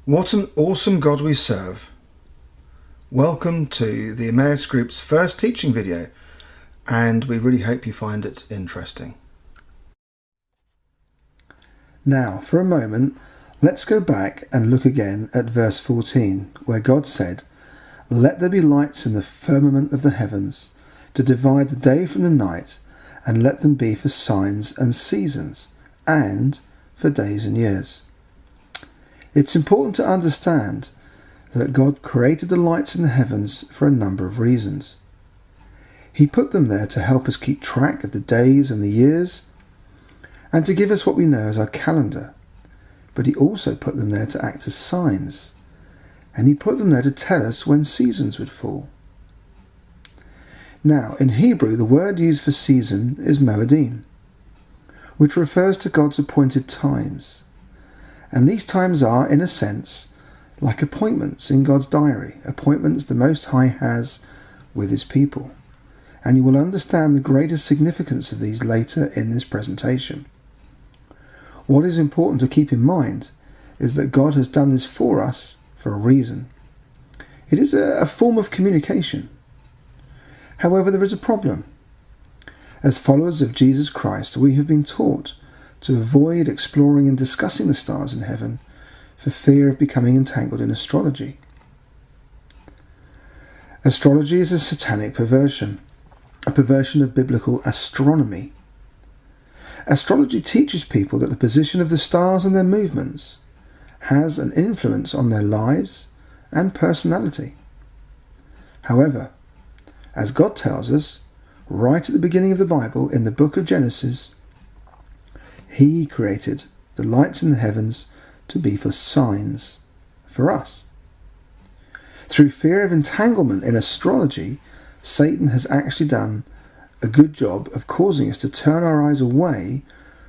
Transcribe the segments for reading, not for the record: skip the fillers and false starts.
What an awesome God we serve. Welcome to the Emmaus Group's first teaching video, and we really hope you find it interesting. Now, for a moment, let's go back and look again at verse 14, where God said, "Let there be lights in the firmament of the heavens, to divide the day from the night, and let them be for signs and seasons, and for days and years." It's important to understand that God created the lights in the heavens for a number of reasons. He put them there to help us keep track of the days and the years, and to give us what we know as our calendar. But he also put them there to act as signs, and he put them there to tell us when seasons would fall. Now, in Hebrew, the word used for season is moedim, which refers to God's appointed times. And these times are, in a sense, like appointments in God's diary, appointments the Most High has with his people. And you will understand the greater significance of these later in this presentation. What is important to keep in mind is that God has done this for us for a reason. It is a form of communication. However, there is a problem. As followers of Jesus Christ, we have been taught to avoid exploring and discussing the stars in heaven for fear of becoming entangled in astrology. Astrology is a satanic perversion, a perversion of biblical astronomy. Astrology teaches people that the position of the stars and their movements has an influence on their lives and personality. However, as God tells us, right at the beginning of the Bible, in the book of Genesis, he created the lights in the heavens to be for signs for us. Through fear of entanglement in astrology, Satan has actually done a good job of causing us to turn our eyes away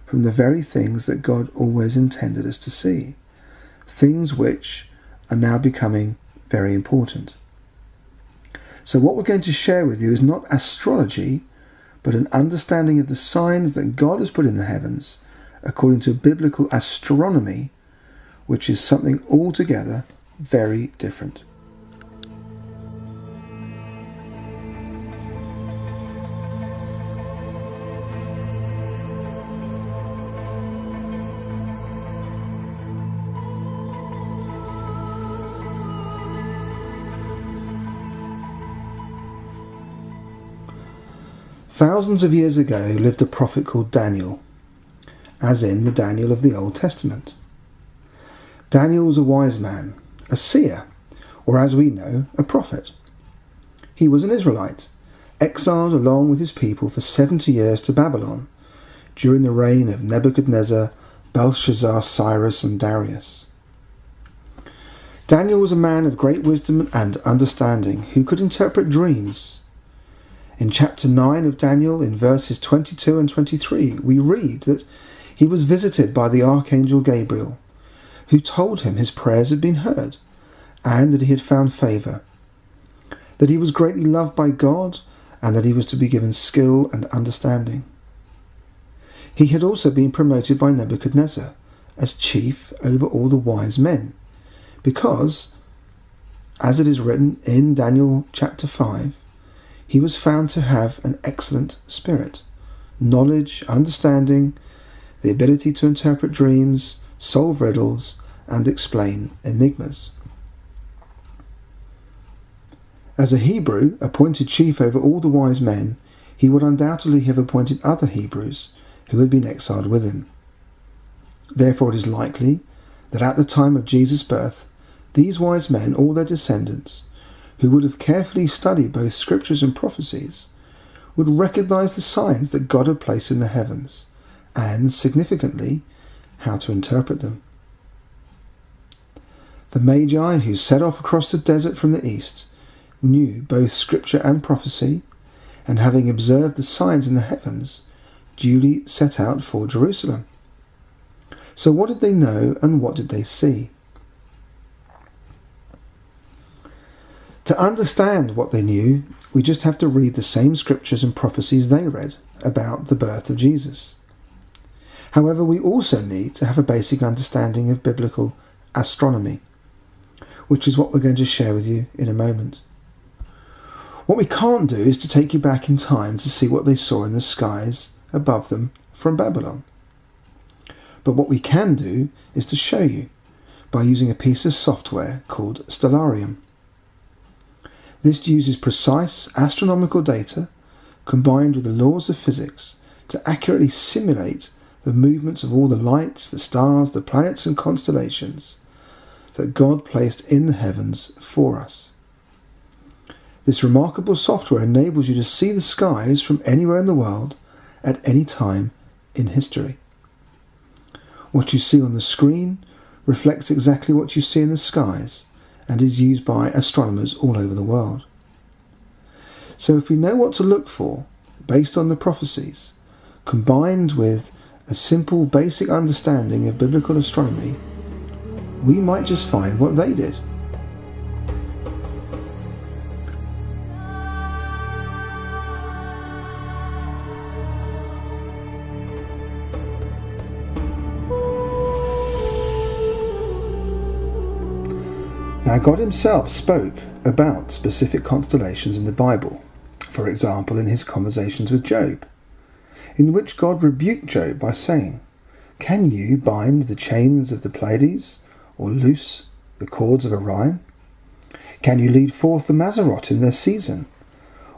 from the very things that God always intended us to see, things which are now becoming very important. So what we're going to share with you is not astrology, but an understanding of the signs that God has put in the heavens according to biblical astronomy, which is something altogether very different. Thousands of years ago lived a prophet called Daniel, as in the Daniel of the Old Testament. Daniel was a wise man, a seer, or as we know, a prophet. He was an Israelite, exiled along with his people for 70 years to Babylon during the reign of Nebuchadnezzar, Belshazzar, Cyrus, and Darius. Daniel was a man of great wisdom and understanding who could interpret dreams. In chapter 9 of Daniel, in verses 22 and 23, we read that he was visited by the archangel Gabriel, who told him his prayers had been heard, and that he had found favour, that he was greatly loved by God, and that he was to be given skill and understanding. He had also been promoted by Nebuchadnezzar as chief over all the wise men, because, as it is written in Daniel chapter 5, he was found to have an excellent spirit, knowledge, understanding, the ability to interpret dreams, solve riddles, and explain enigmas. As a Hebrew appointed chief over all the wise men, he would undoubtedly have appointed other Hebrews who had been exiled with him. Therefore it is likely that at the time of Jesus' birth, these wise men, or their descendants, who would have carefully studied both scriptures and prophecies, would recognize the signs that God had placed in the heavens, and, significantly, how to interpret them. The Magi who set off across the desert from the east knew both scripture and prophecy, and having observed the signs in the heavens, duly set out for Jerusalem. So what did they know, and what did they see? To understand what they knew, we just have to read the same scriptures and prophecies they read about the birth of Jesus. However, we also need to have a basic understanding of biblical astronomy. which is what we're going to share with you in a moment. What we can't do is to take you back in time to see what they saw in the skies above them from Babylon. But what we can do is to show you by using a piece of software called Stellarium. This uses precise astronomical data combined with the laws of physics to accurately simulate the movements of all the lights, the stars, the planets and constellations that God placed in the heavens for us. This remarkable software enables you to see the skies from anywhere in the world at any time in history. What you see on the screen reflects exactly what you see in the skies and is used by astronomers all over the world. So if we know what to look for based on the prophecies, combined with a simple basic understanding of biblical astronomy, we might just find what they did. Now, God himself spoke about specific constellations in the Bible, for example in his conversations with Job, in which God rebuked Job by saying, "Can you bind the chains of the Pleiades, or loose the cords of Orion? Can you lead forth the Mazzaroth in their season?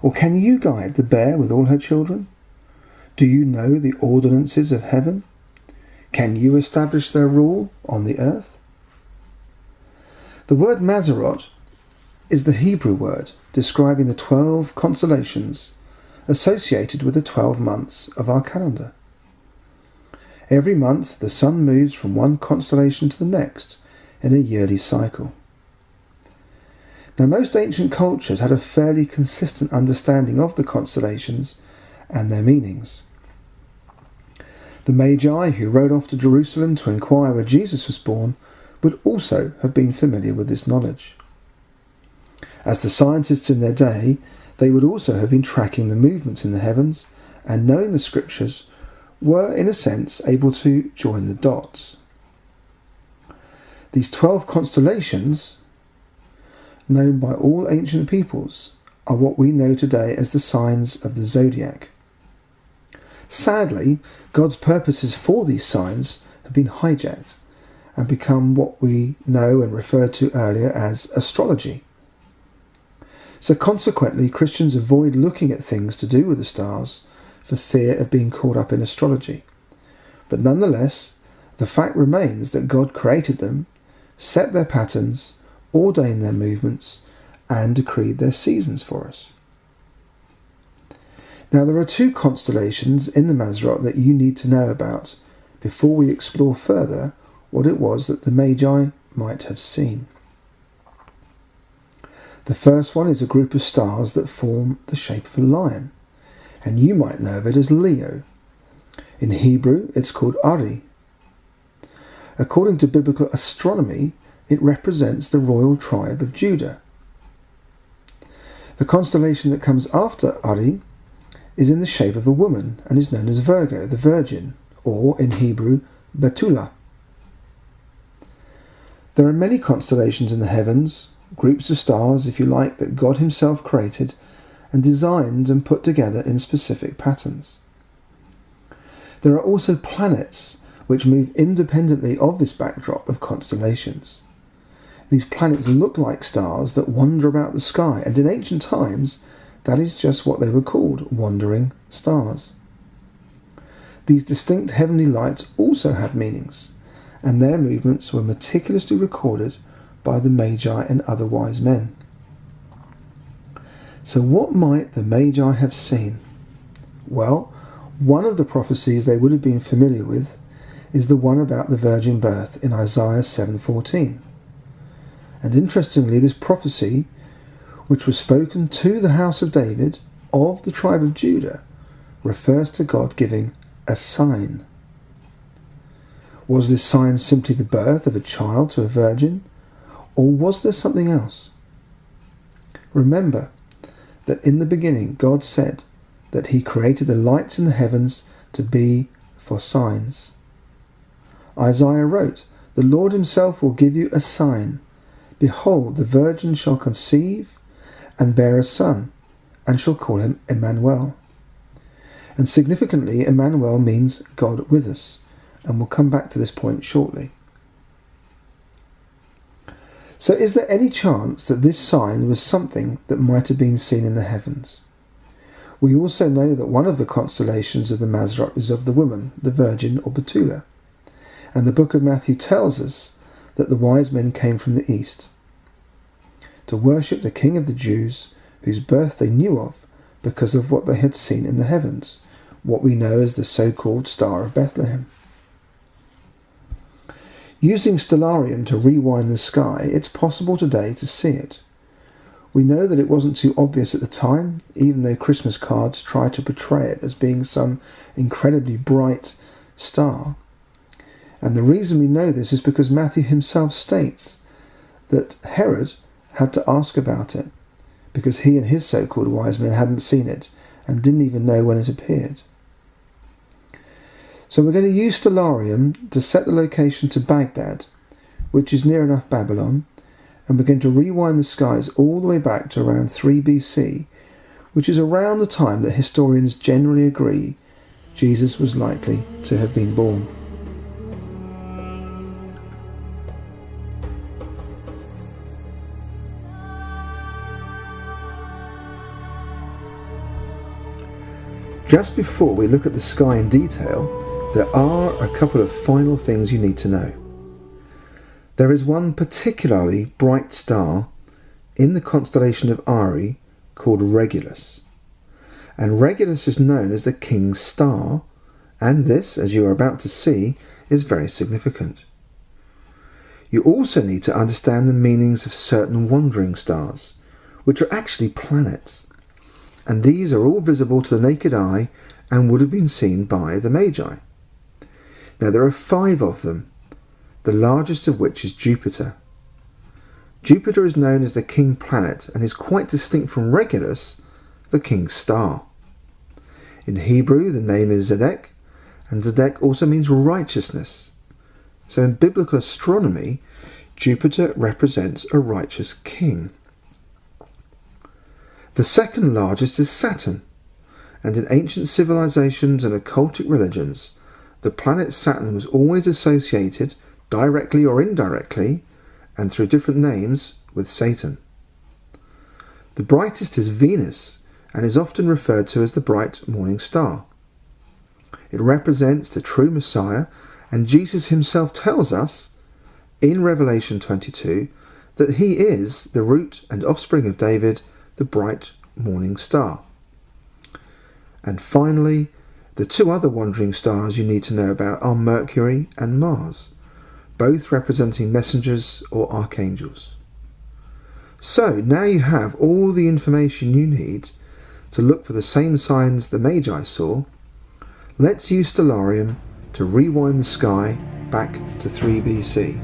Or can you guide the bear with all her children? Do you know the ordinances of heaven? Can you establish their rule on the earth?" The word Mazzaroth is the Hebrew word describing the 12 constellations associated with the 12 months of our calendar. Every month the sun moves from one constellation to the next in a yearly cycle. Now, most ancient cultures had a fairly consistent understanding of the constellations and their meanings. The Magi who rode off to Jerusalem to inquire where Jesus was born would also have been familiar with this knowledge. As the scientists in their day, they would also have been tracking the movements in the heavens and, knowing the scriptures, were in a sense able to join the dots. These 12 constellations, known by all ancient peoples, are what we know today as the signs of the zodiac. Sadly, God's purposes for these signs have been hijacked and become what we know and referred to earlier as astrology. So consequently, Christians avoid looking at things to do with the stars for fear of being caught up in astrology. But nonetheless, the fact remains that God created them, set their patterns, ordained their movements, and decreed their seasons for us. Now, there are 2 constellations in the Mazzaroth that you need to know about before we explore further what it was that the Magi might have seen. The first one is a group of stars that form the shape of a lion, and you might know of it as Leo. In Hebrew, it's called Ari. According to biblical astronomy, it represents the royal tribe of Judah. The constellation that comes after Ari is in the shape of a woman and is known as Virgo, the Virgin, or in Hebrew, Betula. There are many constellations in the heavens, groups of stars, if you like, that God himself created and designed and put together in specific patterns. There are also planets which move independently of this backdrop of constellations. These planets look like stars that wander about the sky, and in ancient times that is just what they were called, wandering stars. These distinct heavenly lights also had meanings, and their movements were meticulously recorded by the Magi and other wise men. So what might the Magi have seen? Well, one of the prophecies they would have been familiar with is the one about the virgin birth in Isaiah 7:14. And interestingly, this prophecy, which was spoken to the house of David of the tribe of Judah, refers to God giving a sign. Was this sign simply the birth of a child to a virgin, or was there something else? Remember that in the beginning God said that he created the lights in the heavens to be for signs. Isaiah wrote, "The Lord himself will give you a sign. Behold, the virgin shall conceive and bear a son, and shall call him Emmanuel. And significantly, Emmanuel means God with us, and we'll come back to this point shortly. So is there any chance that this sign was something that might have been seen in the heavens? We also know that one of the constellations of the Mazarot is of the woman, the Virgin or Betula. And the book of Matthew tells us that the wise men came from the east to worship the King of the Jews, whose birth they knew of because of what they had seen in the heavens, what we know as the so-called Star of Bethlehem. Using stellarium to rewind the sky, it's possible today to see it. We know that it wasn't too obvious at the time, even though Christmas cards try to portray it as being some incredibly bright star. And the reason we know this is because Matthew himself states that Herod had to ask about it, because he and his so-called wise men hadn't seen it and didn't even know when it appeared. So we're going to use stellarium to set the location to Baghdad, which is near enough Babylon, and we're going to rewind the skies all the way back to around 3 BC, which is around the time that historians generally agree Jesus was likely to have been born. Just before we look at the sky in detail, there are a couple of final things you need to know. There is one particularly bright star in the constellation of Ari called Regulus. And Regulus is known as the King's Star, and this, as you are about to see, is very significant. You also need to understand the meanings of certain wandering stars, which are actually planets. And these are all visible to the naked eye and would have been seen by the Magi. Now there are 5 of them, the largest of which is Jupiter. Jupiter is known as the king planet and is quite distinct from Regulus, the king's star. In Hebrew the name is Zedek, and Zedek also means righteousness. So in biblical astronomy, Jupiter represents a righteous king. The second largest is Saturn, and in ancient civilizations and occultic religions, the planet Saturn was always associated, directly or indirectly, and through different names, with Satan. The brightest is Venus, and is often referred to as the bright morning star. It represents the true Messiah, and Jesus himself tells us, in Revelation 22, that he is the root and offspring of David, the bright morning star. And finally, the 2 other wandering stars you need to know about are Mercury and Mars, both representing messengers or archangels. So now you have all the information you need to look for the same signs the Magi saw. Let's use stellarium to rewind the sky back to 3 BC.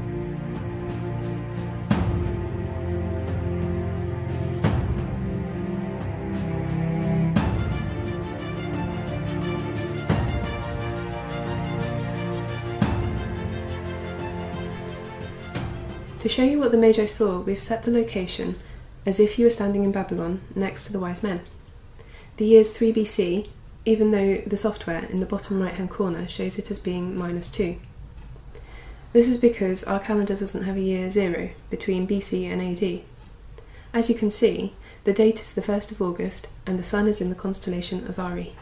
To show you what the Magi saw, we've set the location as if you were standing in Babylon next to the wise men. The year is 3 BC, even though the software in the bottom right hand corner shows it as being -2. This is because our calendar doesn't have a year 0 between BC and AD. As you can see, the date is the 1st of August and the sun is in the constellation of Ari.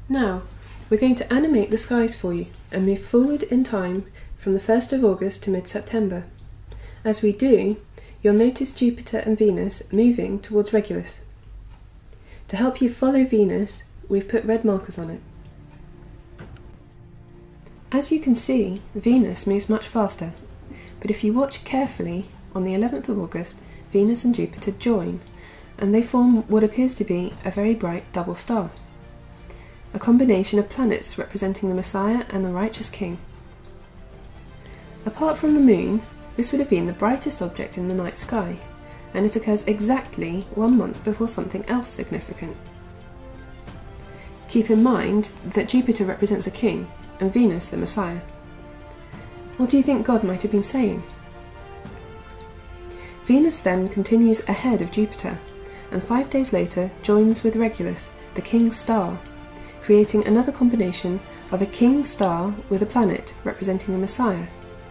Now, we're going to animate the skies for you and move forward in time from the 1st of August to mid-September. As we do, you'll notice Jupiter and Venus moving towards Regulus. To help you follow Venus, we've put red markers on it. As you can see, Venus moves much faster, but if you watch carefully, on the 11th of August, Venus and Jupiter join, and they form what appears to be a very bright double star, a combination of planets representing the Messiah and the righteous King. Apart from the moon, this would have been the brightest object in the night sky, and it occurs exactly 1 month before something else significant. Keep in mind that Jupiter represents a king, and Venus the Messiah. What do you think God might have been saying? Venus then continues ahead of Jupiter, and 5 days later joins with Regulus, the king star, creating another combination of a king star with a planet representing a Messiah,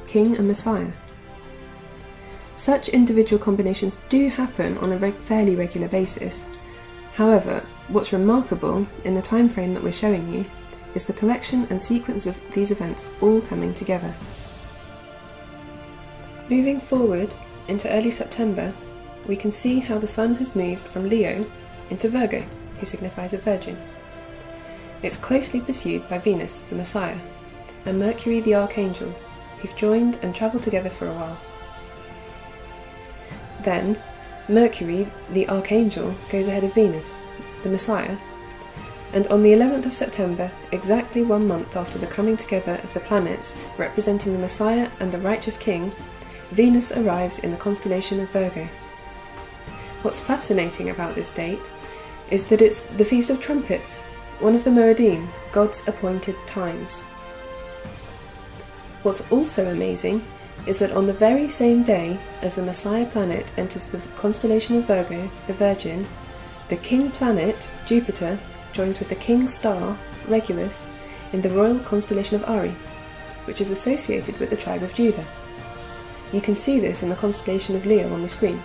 king and Messiah. Such individual combinations do happen on a fairly regular basis. However, what's remarkable in the time frame that we're showing you is the collection and sequence of these events all coming together. Moving forward into early September, we can see how the Sun has moved from Leo into Virgo, who signifies a virgin. It's closely pursued by Venus, the Messiah, and Mercury, the Archangel, who've joined and travelled together for a while. Then, Mercury, the Archangel, goes ahead of Venus, the Messiah, and on the 11th of September, exactly 1 month after the coming together of the planets representing the Messiah and the righteous King, Venus arrives in the constellation of Virgo. What's fascinating about this date is that it's the Feast of Trumpets, one of the Moedim, God's appointed times. What's also amazing is that on the very same day as the Messiah planet enters the constellation of Virgo, the Virgin, the king planet, Jupiter, joins with the king star, Regulus, in the royal constellation of Ari, which is associated with the tribe of Judah. You can see this in the constellation of Leo on the screen.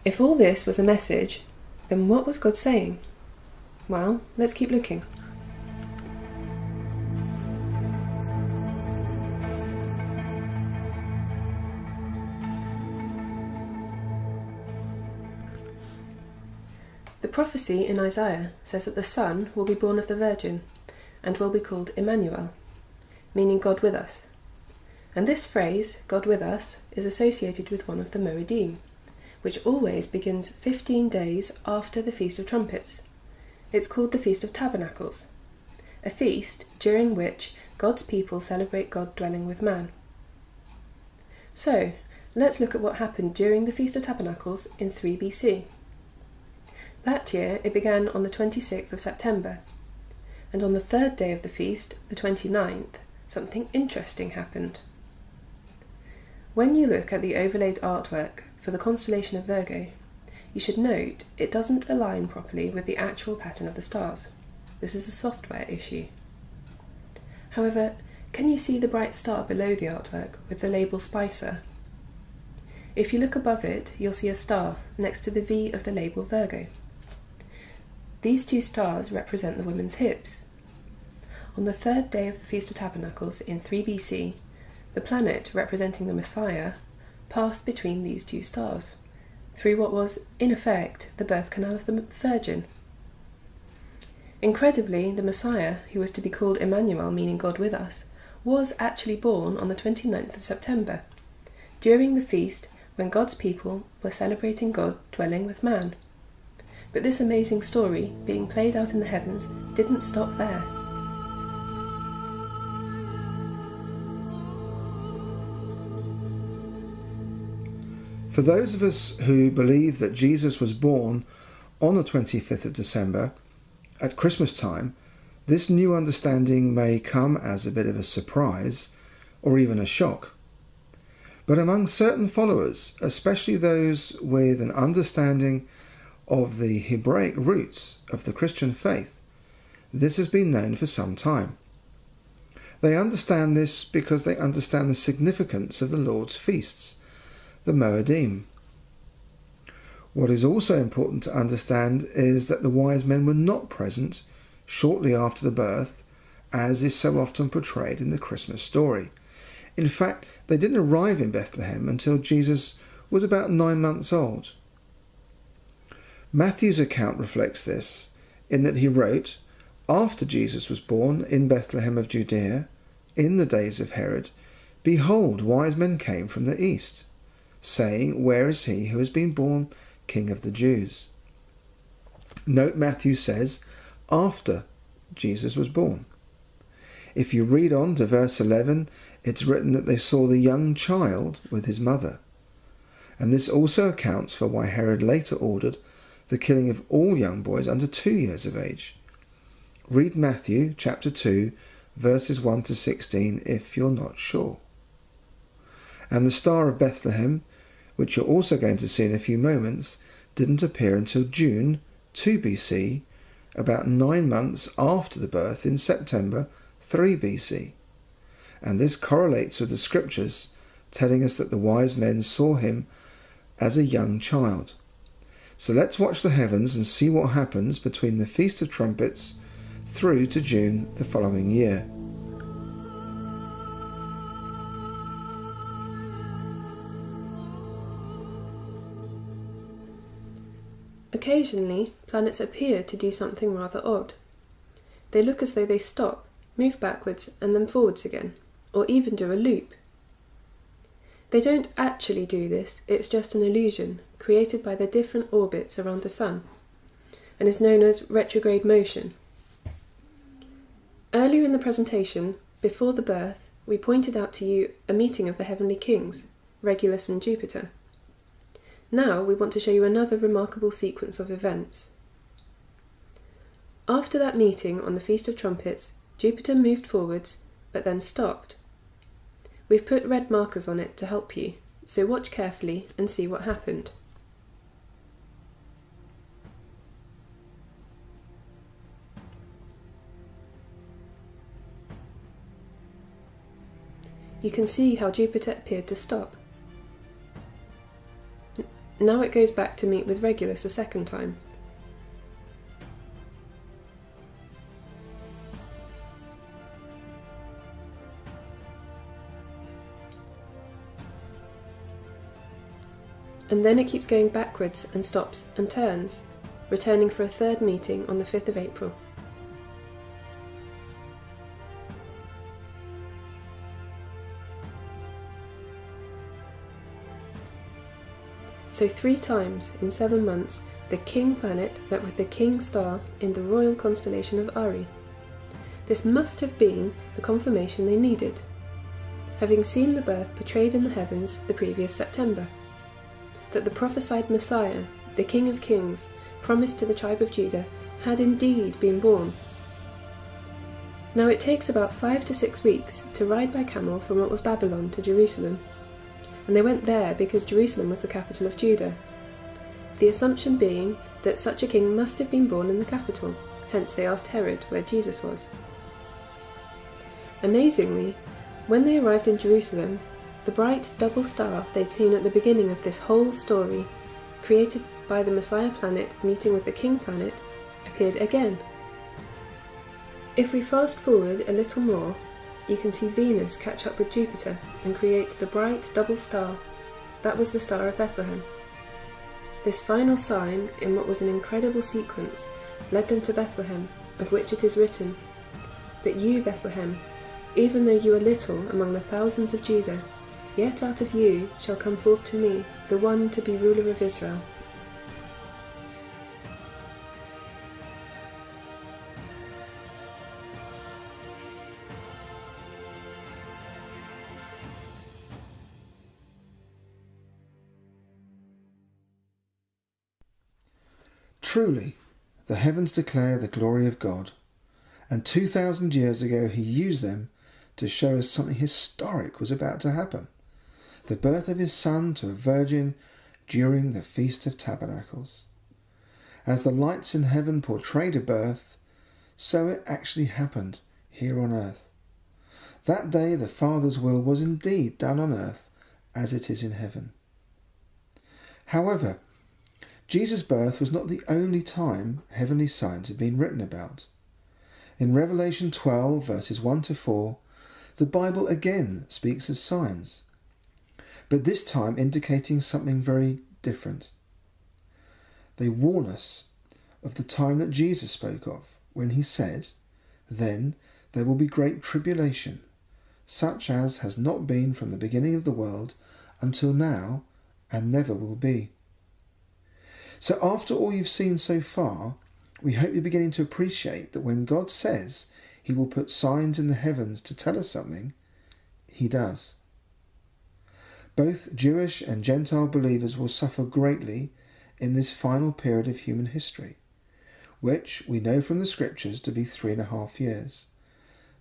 If all this was a message, then what was God saying? Well, let's keep looking. The prophecy in Isaiah says that the Son will be born of the Virgin and will be called Emmanuel, meaning God with us. And this phrase, God with us, is associated with one of the Moedim, which always begins 15 days after the Feast of Trumpets. It's called the Feast of Tabernacles, a feast during which God's people celebrate God dwelling with man. So, let's look at what happened during the Feast of Tabernacles in 3 BC. That year it began on the 26th of September, and on the third day of the feast, the 29th, something interesting happened. When you look at the overlaid artwork for the constellation of Virgo, you should note it doesn't align properly with the actual pattern of the stars. This is a software issue. However, can you see the bright star below the artwork with the label Spicer? If you look above it, you'll see a star next to the V of the label Virgo. These two stars represent the women's hips. On the third day of the Feast of Tabernacles in 3 BC, the planet representing the Messiah passed between these two stars, through what was, in effect, the birth canal of the Virgin. Incredibly, the Messiah, who was to be called Emmanuel, meaning God with us, was actually born on the 29th of September, during the feast when God's people were celebrating God dwelling with man. But this amazing story, being played out in the heavens, didn't stop there. For those of us who believe that Jesus was born on the 25th of December, at Christmas time, this new understanding may come as a bit of a surprise or even a shock. But among certain followers, especially those with an understanding of the Hebraic roots of the Christian faith, this has been known for some time. They understand this because they understand the significance of the Lord's feasts, the Moedim. What is also important to understand is that the wise men were not present shortly after the birth, as is so often portrayed in the Christmas story. In fact, they didn't arrive in Bethlehem until Jesus was about 9 months old. Matthew's account reflects this, in that he wrote, "After Jesus was born in Bethlehem of Judea, in the days of Herod, behold, wise men came from the east, saying, Where is he who has been born King of the Jews?" Note Matthew says, after Jesus was born. If you read on to verse 11, it's written that they saw the young child with his mother. And this also accounts for why Herod later ordered the killing of all young boys under 2 years of age. Read Matthew chapter 2, verses 1 to 16 if you're not sure. And the Star of Bethlehem, which you're also going to see in a few moments, didn't appear until June 2 BC, about 9 months after the birth in September 3 BC. And this correlates with the scriptures telling us that the wise men saw him as a young child. So let's watch the heavens and see what happens between the Feast of Trumpets through to June the following year. Occasionally, planets appear to do something rather odd. They look as though they stop, move backwards and then forwards again, or even do a loop. They don't actually do this, it's just an illusion created by their different orbits around the Sun, and is known as retrograde motion. Earlier in the presentation, before the birth, we pointed out to you a meeting of the heavenly kings, Regulus and Jupiter. Now we want to show you another remarkable sequence of events. After that meeting on the Feast of Trumpets, Jupiter moved forwards, but then stopped. We've put red markers on it to help you, so watch carefully and see what happened. You can see how Jupiter appeared to stop. Now it goes back to meet with Regulus a second time. And then it keeps going backwards and stops and turns, returning for a third meeting on the 5th of April. So 3 times in 7 months, the king planet met with the king star in the royal constellation of Ari. This must have been the confirmation they needed, having seen the birth portrayed in the heavens the previous September, that the prophesied Messiah, the King of Kings, promised to the tribe of Judah, had indeed been born. Now it takes about 5 to 6 weeks to ride by camel from what was Babylon to Jerusalem, and they went there because Jerusalem was the capital of Judah, the assumption being that such a king must have been born in the capital, hence they asked Herod where Jesus was. Amazingly, when they arrived in Jerusalem, the bright double star they'd seen at the beginning of this whole story, created by the Messiah planet meeting with the King planet, appeared again. If we fast forward a little more, you can see Venus catch up with Jupiter and create the bright double star. That was the Star of Bethlehem. This final sign, in what was an incredible sequence, led them to Bethlehem, of which it is written, "But you, Bethlehem, even though you are little among the thousands of Judah, yet out of you shall come forth to me the one to be ruler of Israel." Truly, the heavens declare the glory of God, and 2,000 years ago he used them to show us something historic was about to happen. The birth of his son to a virgin during the Feast of Tabernacles. As the lights in heaven portrayed a birth, so it actually happened here on earth. That day the Father's will was indeed done on earth as it is in heaven. However, Jesus' birth was not the only time heavenly signs had been written about. In Revelation 12 verses 1 to 4, the Bible again speaks of signs, but this time indicating something very different. They warn us of the time that Jesus spoke of, when he said, "Then there will be great tribulation, such as has not been from the beginning of the world until now, and never will be." So after all you've seen so far, we hope you're beginning to appreciate that when God says he will put signs in the heavens to tell us something, he does. Both Jewish and Gentile believers will suffer greatly in this final period of human history, which we know from the scriptures to be 3.5 years,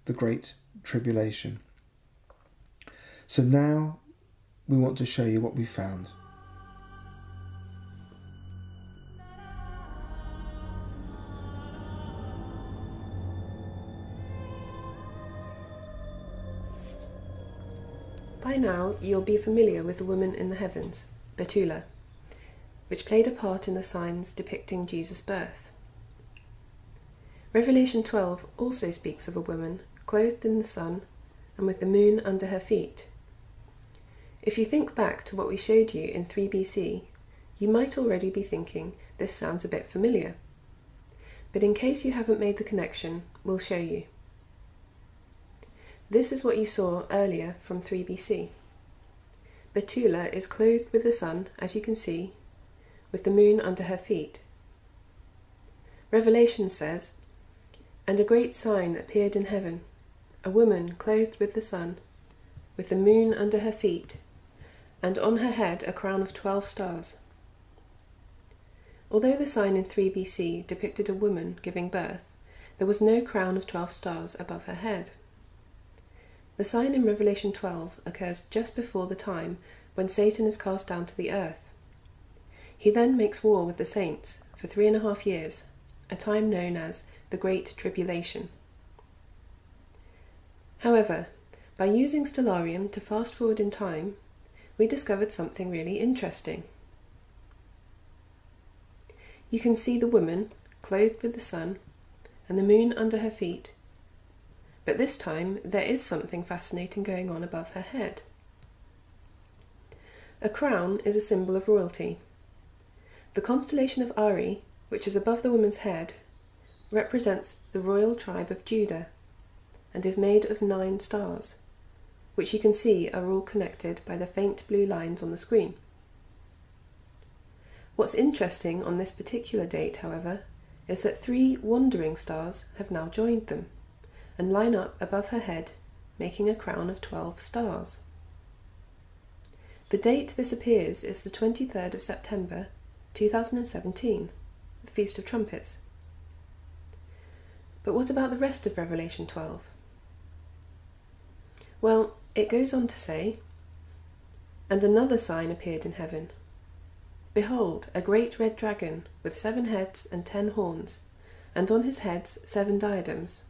the Great Tribulation. So now we want to show you what we found. By now, you'll be familiar with the woman in the heavens, Betula, which played a part in the signs depicting Jesus' birth. Revelation 12 also speaks of a woman clothed in the sun and with the moon under her feet. If you think back to what we showed you in 3 BC, you might already be thinking this sounds a bit familiar. But in case you haven't made the connection, we'll show you. This is what you saw earlier from 3 BC. Betula is clothed with the sun, as you can see, with the moon under her feet. Revelation says, "And a great sign appeared in heaven, a woman clothed with the sun, with the moon under her feet, and on her head a crown of 12 stars." Although the sign in 3 BC depicted a woman giving birth, there was no crown of 12 stars above her head. The sign in Revelation 12 occurs just before the time when Satan is cast down to the earth. He then makes war with the saints for 3.5 years, a time known as the Great Tribulation. However, by using Stellarium to fast forward in time, we discovered something really interesting. You can see the woman clothed with the sun and the moon under her feet, but this time there is something fascinating going on above her head. A crown is a symbol of royalty. The constellation of Ari, which is above the woman's head, represents the royal tribe of Judah and is made of 9 stars, which you can see are all connected by the faint blue lines on the screen. What's interesting on this particular date, however, is that 3 wandering stars have now joined them and line up above her head, making a crown of 12 stars. The date this appears is the 23rd of September 2017, the Feast of Trumpets. But what about the rest of Revelation 12? Well, it goes on to say, "And another sign appeared in heaven. Behold, a great red dragon, with 7 heads and 10 horns, and on his heads 7 diadems.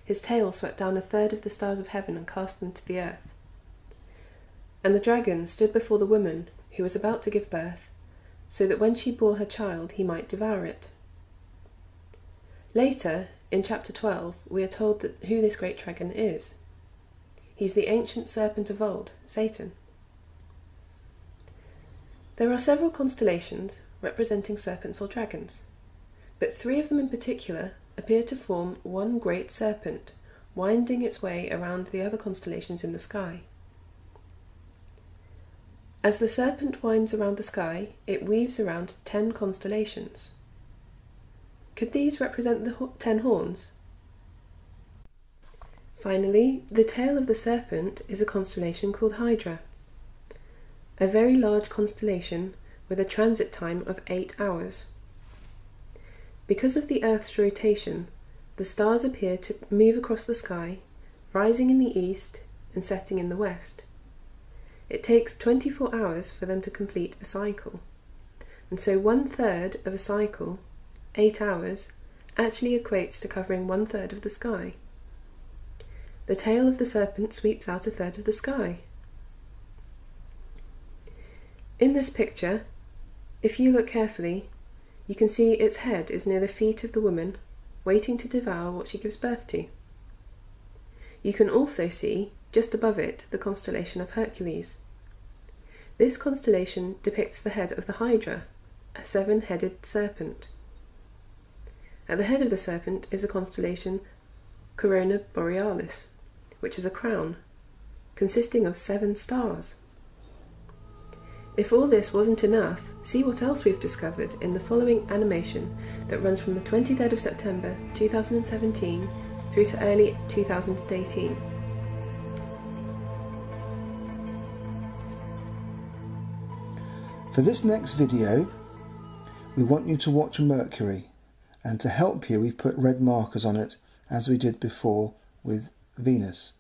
His tail swept down 1/3 of the stars of heaven and cast them to the earth. And the dragon stood before the woman who was about to give birth, so that when she bore her child he might devour it." Later, in chapter 12, we are told who this great dragon is. He's the ancient serpent of old, Satan. There are several constellations representing serpents or dragons, but 3 of them in particular appear to form one great serpent, winding its way around the other constellations in the sky. As the serpent winds around the sky, it weaves around 10 constellations. Could these represent the 10 horns? Finally, the tail of the serpent is a constellation called Hydra, a very large constellation with a transit time of 8 hours. Because of the Earth's rotation, the stars appear to move across the sky, rising in the east and setting in the west. It takes 24 hours for them to complete a cycle, and so 1/3 of a cycle, 8 hours, actually equates to covering 1/3 of the sky. The tail of the serpent sweeps out 1/3 of the sky. In this picture, if you look carefully, you can see its head is near the feet of the woman, waiting to devour what she gives birth to. You can also see, just above it, the constellation of Hercules. This constellation depicts the head of the Hydra, a 7-headed serpent. At the head of the serpent is a constellation Corona Borealis, which is a crown, consisting of 7 stars. If all this wasn't enough, see what else we've discovered in the following animation that runs from the 23rd of September 2017 through to early 2018. For this next video, we want you to watch Mercury, and to help you we've put red markers on it as we did before with Venus.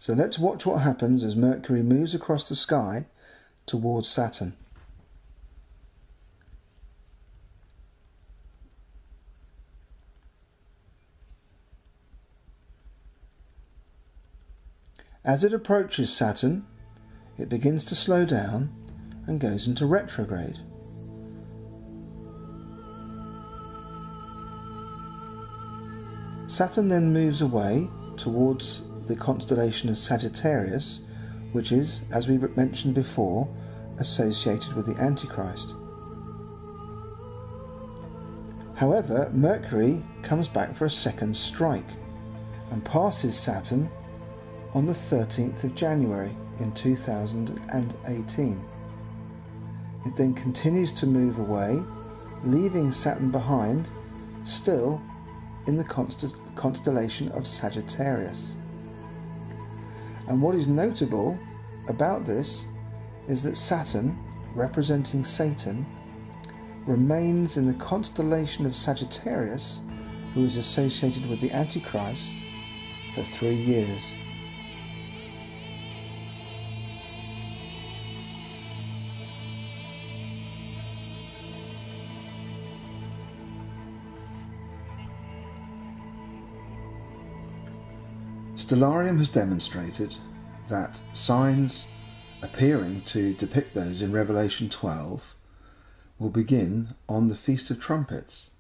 So let's watch what happens as Mercury moves across the sky towards Saturn. As it approaches Saturn, it begins to slow down and goes into retrograde. Saturn then moves away towards the constellation of Sagittarius, which is, as we mentioned before, associated with the Antichrist. However, Mercury comes back for a second strike and passes Saturn on the 13th of January in 2018. It then continues to move away, leaving Saturn behind, still in the constellation of Sagittarius. And what is notable about this is that Saturn, representing Satan, remains in the constellation of Sagittarius, who is associated with the Antichrist, for 3 years. Stellarium has demonstrated that signs appearing to depict those in Revelation 12 will begin on the Feast of Trumpets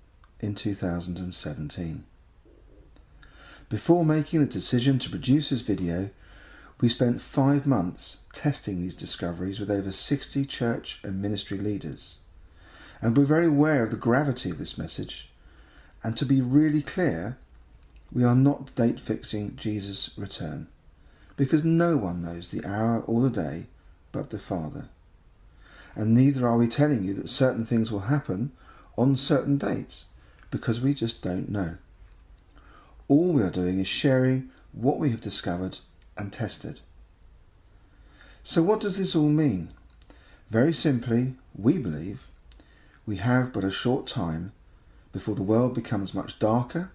in 2017. Before making the decision to produce this video, we spent 5 months testing these discoveries with over 60 church and ministry leaders. And we're very aware of the gravity of this message, and to be really clear, we are not date fixing Jesus' return, because no one knows the hour or the day but the Father. And neither are we telling you that certain things will happen on certain dates, because we just don't know. All we are doing is sharing what we have discovered and tested. So what does this all mean? Very simply, we believe we have but a short time before the world becomes much darker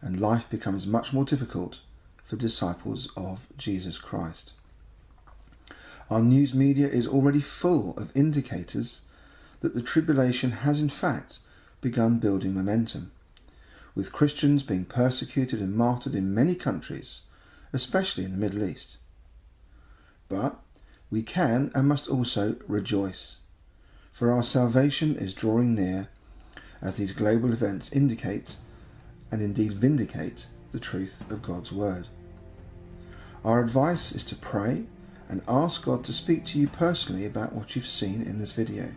and life becomes much more difficult for disciples of Jesus Christ. Our news media is already full of indicators that the tribulation has in fact begun building momentum, with Christians being persecuted and martyred in many countries, especially in the Middle East. But we can and must also rejoice, for our salvation is drawing near, as these global events indicate and indeed vindicate the truth of God's word. Our advice is to pray and ask God to speak to you personally about what you've seen in this video.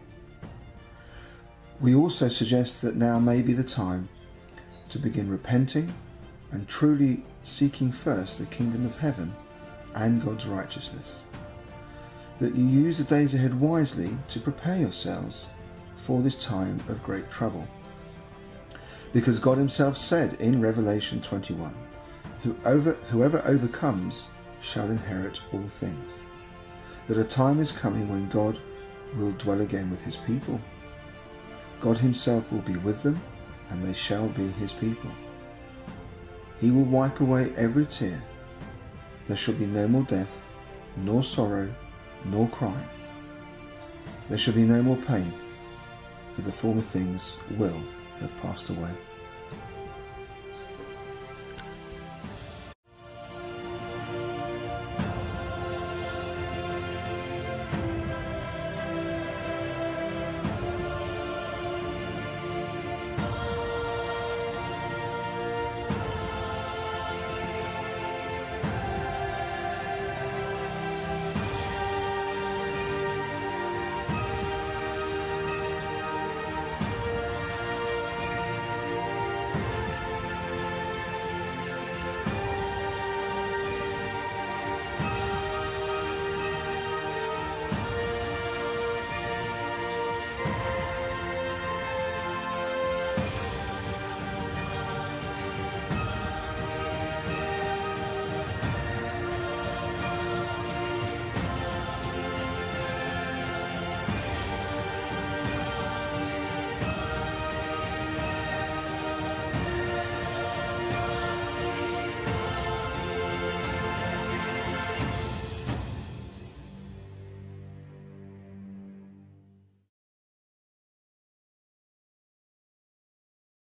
We also suggest that now may be the time to begin repenting and truly seeking first the kingdom of heaven and God's righteousness. That you use the days ahead wisely to prepare yourselves for this time of great trouble. Because God himself said in Revelation 21, whoever overcomes shall inherit all things. That a time is coming when God will dwell again with his people. God himself will be with them, and they shall be his people. He will wipe away every tear. There shall be no more death, nor sorrow, nor crying. There shall be no more pain, for the former things will have passed away.